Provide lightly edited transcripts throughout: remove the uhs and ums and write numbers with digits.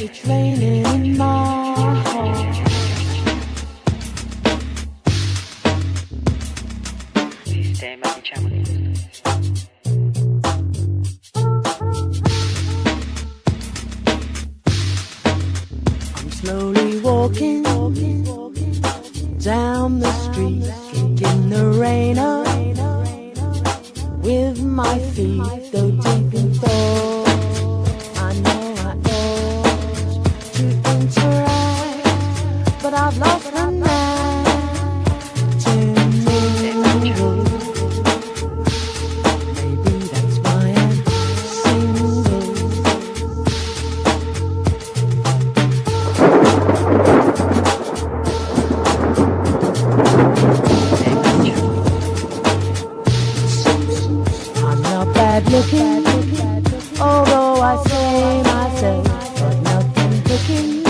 It's raining in my heart. Sistema diciamo di questo. I'm slowly walking down the street, kicking the rain up with my feet, though deep in thought. I know I ought to interact, but I've lost the knack to mingle. Maybe that's why I'm single. I'm not bad looking, although I say myself, but nothing cooking.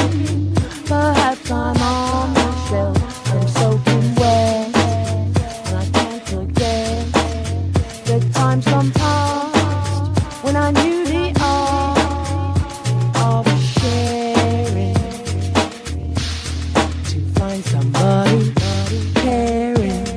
Perhaps I'm on the shelf, I'm soaking wet, and I can't forget the times gone past when I knew the art of sharing, to find somebody caring.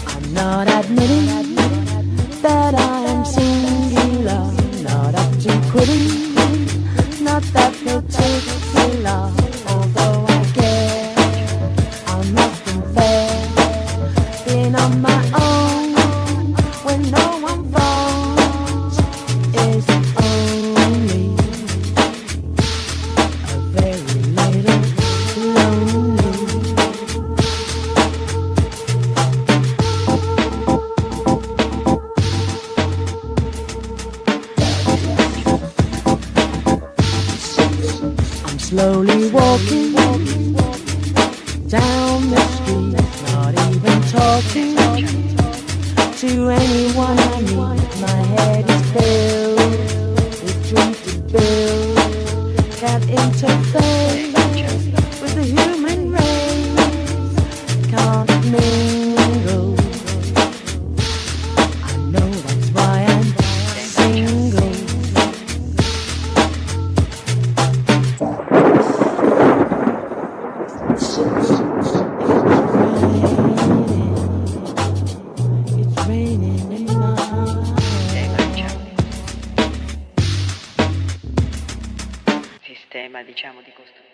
I'm not admitting that I am singular, not up to quitting, not that particular. Although I guess I must confess, being on my own when no one phones is only a very little lonely. I'm slowly walking down the street, not even talking to anyone I meet. My head is filled with dreams to build, can't interface with the human race, can't mingle. I know that's why I'm single. It's raining in my heart. Sistema diciamo di costruzione.